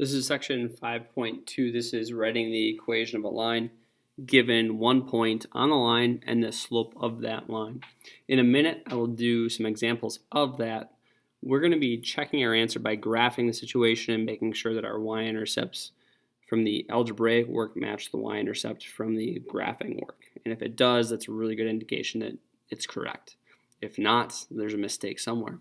This is section 5.2. This is writing the equation of a line given 1 point on the line and the slope of that line. In a minute, I will do some examples of that. We're going to be checking our answer by graphing the situation and making sure that our y-intercepts from the algebraic work match the y-intercept from the graphing work. And if it does, that's a really good indication that it's correct. If not, there's a mistake somewhere.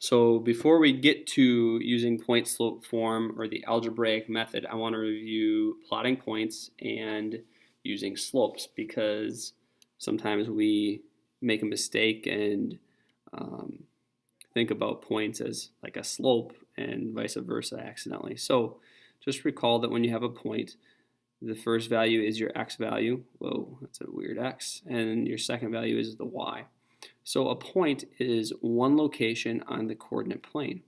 So before we get to using point slope form or the algebraic method, I want to review plotting points and using slopes, because sometimes we make a mistake and think about points as like a slope and vice versa accidentally. So just recall that when you have a point, the first value is your x value. Whoa, that's a weird x. And your second value is the y. So a point is one location on the coordinate plane.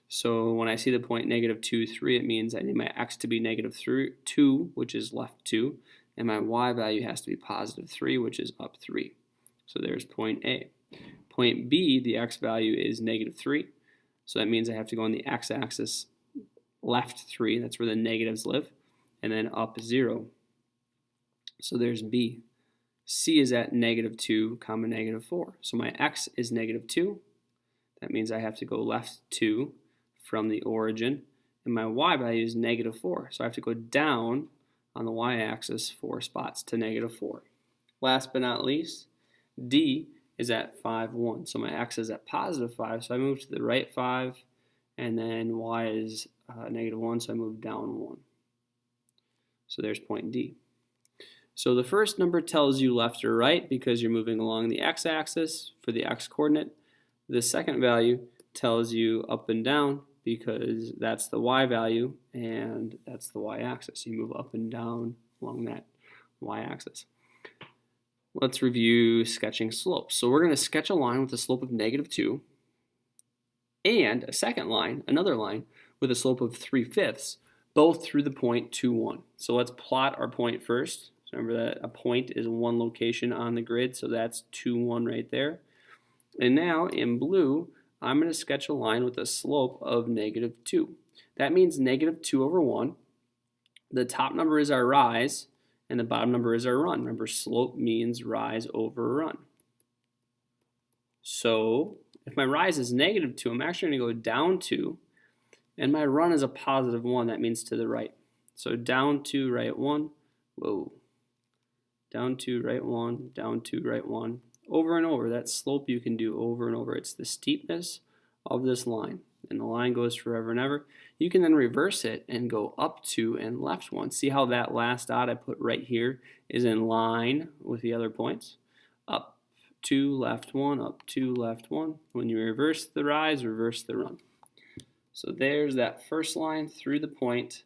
So when I see the point -2, 3, it means I need my x to be -2, which is left 2, and my y value has to be +3, which is up 3. So there's point A. Point B, the x value is -3, so that means I have to go on the x-axis left 3, that's where the negatives live, and then up 0. So there's B. C is at -2, -4. So my x is -2. That means I have to go left 2 from the origin. And my y value is -4. So I have to go down on the y-axis 4 spots to -4. Last but not least, D is at 5, 1. So my x is at +5. So I move to the right 5. And then y is -1. So I move down 1. So there's point D. So the first number tells you left or right because you're moving along the x-axis for the x-coordinate. The second value tells you up and down because that's the y value and that's the y-axis. You move up and down along that y-axis. Let's review sketching slopes. So we're going to sketch a line with a slope of -2 and a second line, another line, with a slope of 3/5, both through the point 2, 1. So let's plot our point first. Remember that a point is one location on the grid, so that's 2, 1 right there. And now in blue, I'm going to sketch a line with a slope of -2. That means -2/1. The top number is our rise, and the bottom number is our run. Remember, slope means rise over run. So if my rise is -2, I'm actually going to go down 2, and my run is a +1. That means to the right. So down 2, right 1. Whoa. Down 2, right 1, down 2, right 1. Over and over. That slope you can do over and over. It's the steepness of this line. And the line goes forever and ever. You can then reverse it and go up 2 and left 1. See how that last dot I put right here is in line with the other points? Up 2, left 1, up 2, left 1. When you reverse the rise, reverse the run. So there's that first line through the point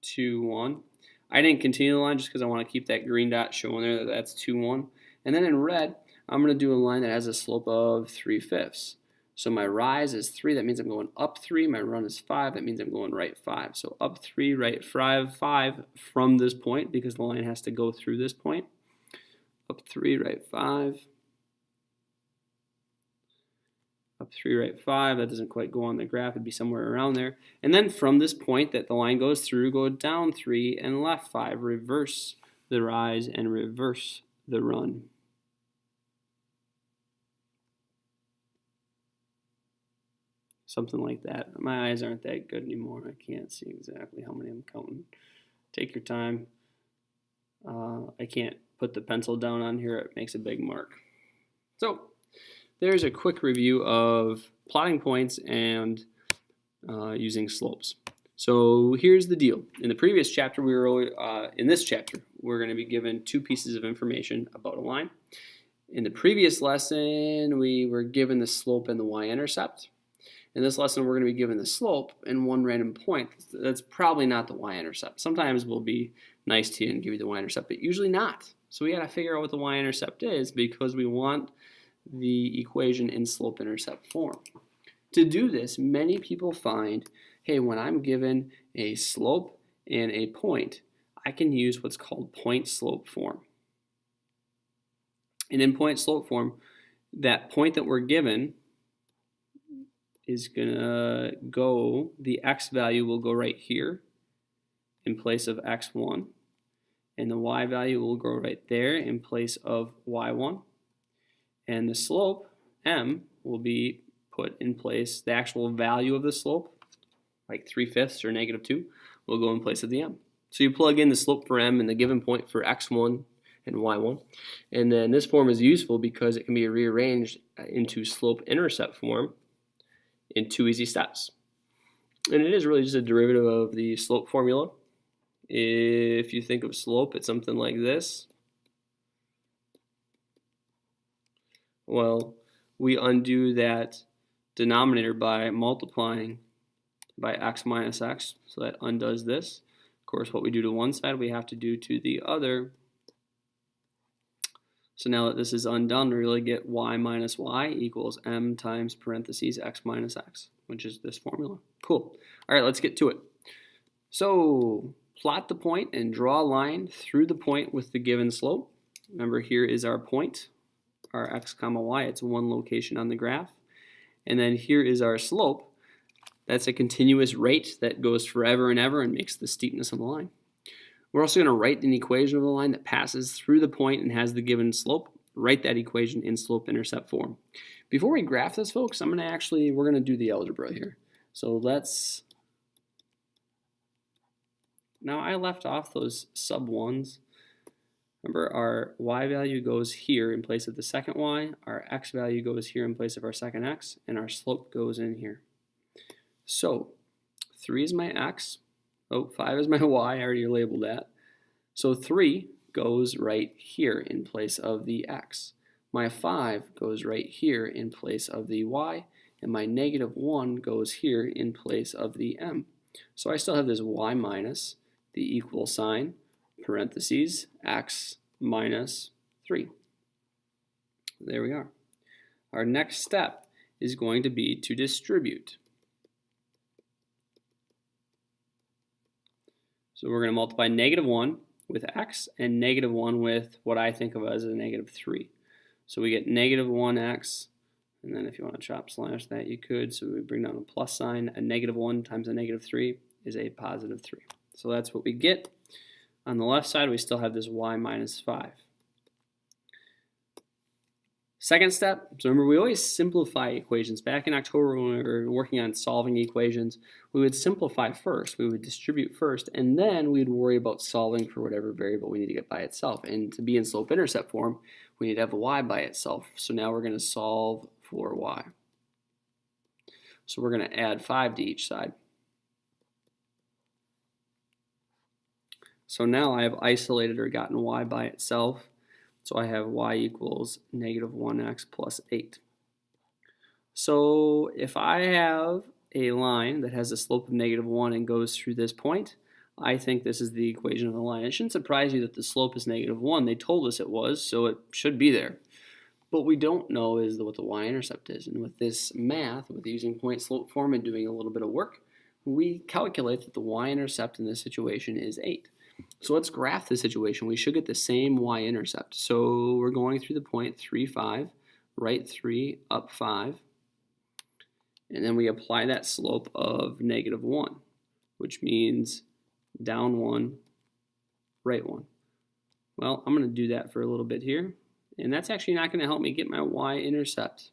2, 1. I didn't continue the line just because I want to keep that green dot showing there that that's 2, 1. And then in red, I'm going to do a line that has a slope of 3/5. So my rise is 3. That means I'm going up 3. My run is 5. That means I'm going right 5. So up 3, right 5 from this point because the line has to go through this point. Up 3, right 5. Up 3, right 5, that doesn't quite go on the graph, it'd be somewhere around there. And then from this point that the line goes through, go down 3 and left 5, reverse the rise and reverse the run. Something like that. My eyes aren't that good anymore. I can't see exactly how many I'm counting. Take your time. I can't put the pencil down on here, it makes a big mark. So there's a quick review of plotting points and using slopes. So here's the deal. In the previous chapter, in this chapter, we're going to be given 2 pieces of information about a line. In the previous lesson, we were given the slope and the y-intercept. In this lesson, we're going to be given the slope and one random point. That's probably not the y-intercept. Sometimes we'll be nice to you and give you the y-intercept, but usually not. So we got to figure out what the y-intercept is because we want the equation in slope-intercept form. To do this, many people find, hey, when I'm given a slope and a point, I can use what's called point-slope form. And in point-slope form, that point that we're given is gonna go, the x value will go right here in place of x1, and the y value will go right there in place of y1, and the slope, m, will be put in place, the actual value of the slope, like 3/5 or -2, will go in place of the m. So you plug in the slope for m and the given point for x1 and y1, and then this form is useful because it can be rearranged into slope-intercept form in 2 easy steps. And it is really just a derivative of the slope formula. If you think of slope, it's something like this. Well, we undo that denominator by multiplying by x minus x, so that undoes this. Of course, what we do to one side, we have to do to the other. So now that this is undone, we really get y minus y equals m times parentheses x minus x, which is this formula. Cool. All right, let's get to it. So plot the point and draw a line through the point with the given slope. Remember, here is our point, our x comma y. It's one location on the graph. And then here is our slope. That's a continuous rate that goes forever and ever and makes the steepness of the line. We're also going to write an equation of the line that passes through the point and has the given slope. Write that equation in slope-intercept form. Before we graph this, folks, we're going to do the algebra here. So now I left off those sub 1s. Remember, our y value goes here in place of the second y, our x value goes here in place of our second x, and our slope goes in here. So 3 is my x, 5 is my y, I already labeled that. So 3 goes right here in place of the x. My 5 goes right here in place of the y, and my -1 goes here in place of the m. So I still have this y minus the equal sign, parentheses, x minus 3. There we are. Our next step is going to be to distribute. So we're going to multiply -1 with x and -1 with what I think of as a -3. So we get -1x, and then if you want to chop slash that, you could. So we bring down a plus sign. A -1 times a -3 is a +3. So that's what we get. On the left side, we still have this y minus 5. Second step, so remember, we always simplify equations. Back in October when we were working on solving equations, we would simplify first, we would distribute first, and then we'd worry about solving for whatever variable we need to get by itself. And to be in slope-intercept form, we need to have y by itself. So now we're going to solve for y. So we're going to add 5 to each side. So now I have isolated or gotten y by itself. So I have y equals -1x plus 8. So if I have a line that has a slope of -1 and goes through this point, I think this is the equation of the line. It shouldn't surprise you that the slope is -1. They told us it was, so it should be there. But what we don't know is what the y-intercept is. And with this math, with using point-slope form and doing a little bit of work, we calculate that the y-intercept in this situation is 8. So let's graph the situation. We should get the same y-intercept. So we're going through the point 3, 5, right 3, up 5. And then we apply that slope of -1, which means down 1, right 1. Well, I'm going to do that for a little bit here. And that's actually not going to help me get my y-intercept.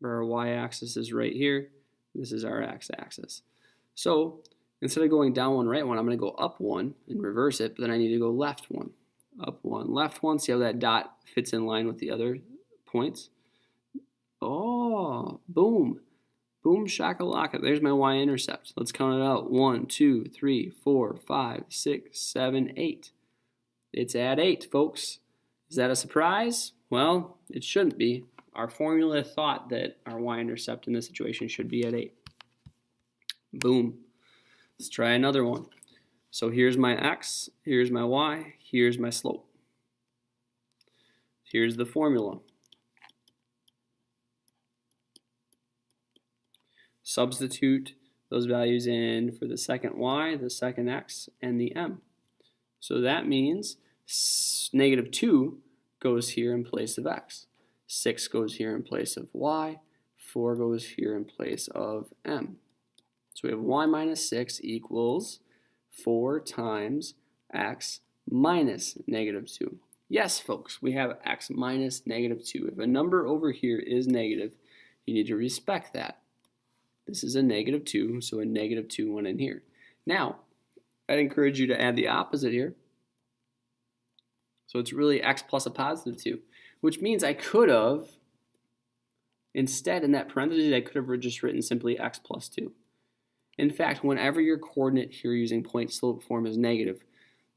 Our y-axis is right here. This is our x-axis. So instead of going down 1, right 1, I'm going to go up 1 and reverse it, but then I need to go left 1. Up 1, left 1. See how that dot fits in line with the other points? Oh, boom. Boom shakalaka. There's my y-intercept. Let's count it out. 1, 2, 3, 4, 5, 6, 7, 8. It's at 8, folks. Is that a surprise? Well, it shouldn't be. Our formula thought that our y-intercept in this situation should be at 8. Boom. Let's try another one. So here's my x, here's my y, here's my slope. Here's the formula. Substitute those values in for the second y, the second x, and the m. So that means -2 goes here in place of x. 6 goes here in place of y. 4 goes here in place of m. So we have y minus 6 equals 4 times x minus negative 2. Yes, folks, we have x minus negative 2. If a number over here is negative, you need to respect that. This is a negative 2, so a negative 2 went in here. Now, I'd encourage you to add the opposite here. So it's really x plus a positive 2, which means I could have, instead in that parentheses, I could have just written simply x plus 2. In fact, whenever your coordinate here using point slope form is negative,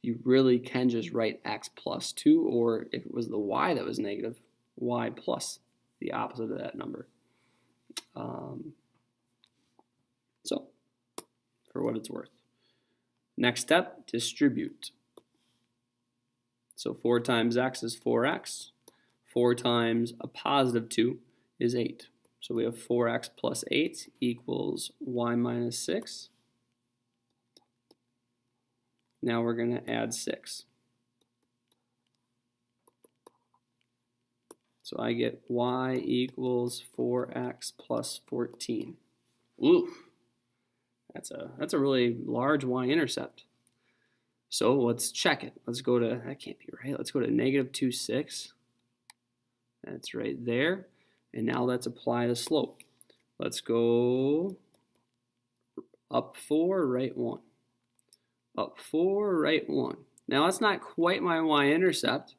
you really can just write x plus 2, or if it was the y that was negative, y plus the opposite of that number. So, for what it's worth. Next step, distribute. So 4 times x is 4x. 4 times a positive 2 is 8. So we have 4x plus 8 equals y minus 6. Now we're going to add 6. So I get y equals 4x plus 14. Oof. That's a really large y-intercept. So let's check it. Let's go to, that can't be right. Let's go to negative 2, 6. That's right there. And now let's apply the slope. Let's go up 4, right 1. Up 4, right 1. Now that's not quite my y-intercept.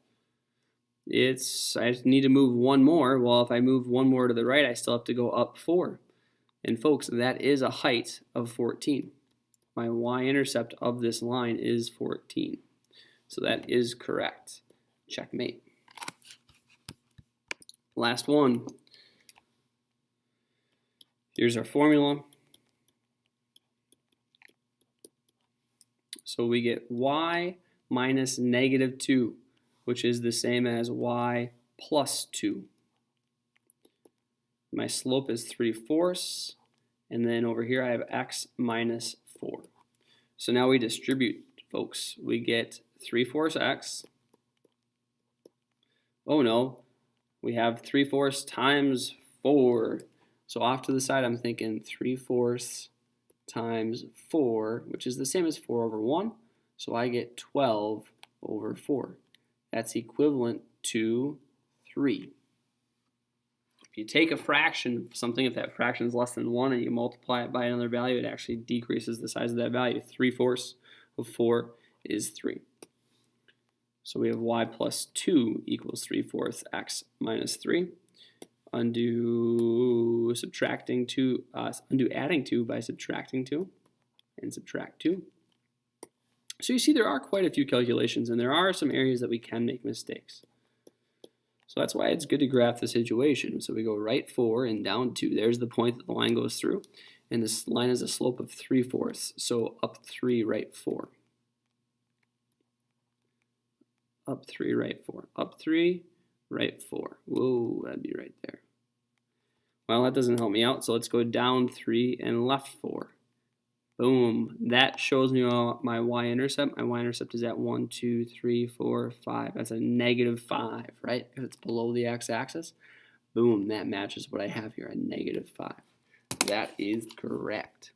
I just need to move 1 more. Well, if I move 1 more to the right, I still have to go up 4. And folks, that is a height of 14. My y-intercept of this line is 14. So that is correct. Checkmate. Last one. Here's our formula. So we get y minus negative 2, which is the same as y plus 2. My slope is 3/4, and then over here I have x minus 4. So now we distribute, folks. We get 3/4 x. Oh no, we have 3/4 times 4. So off to the side I'm thinking 3/4 times 4, which is the same as 4 over 1. So I get 12 over 4. That's equivalent to 3. If you take a fraction of something, if that fraction is less than 1 and you multiply it by another value, it actually decreases the size of that value. 3/4 of 4 is 3. So we have y plus 2 equals 3/4 x minus 3. Undo adding 2 by subtracting 2, and subtract 2. So you see there are quite a few calculations, and there are some areas that we can make mistakes. So that's why it's good to graph the situation. So we go right 4 and down 2. There's the point that the line goes through. And this line has a slope of 3/4. So up 3, right 4. Up 3, right 4. Up 3, right 4. Whoa, that'd be right there. Well, that doesn't help me out. So let's go down 3 and left 4. Boom. That shows me my y-intercept. My y-intercept is at 1, 2, 3, 4, 5. That's a negative 5, right? Because it's below the x-axis. Boom. That matches what I have here, a negative 5. That is correct.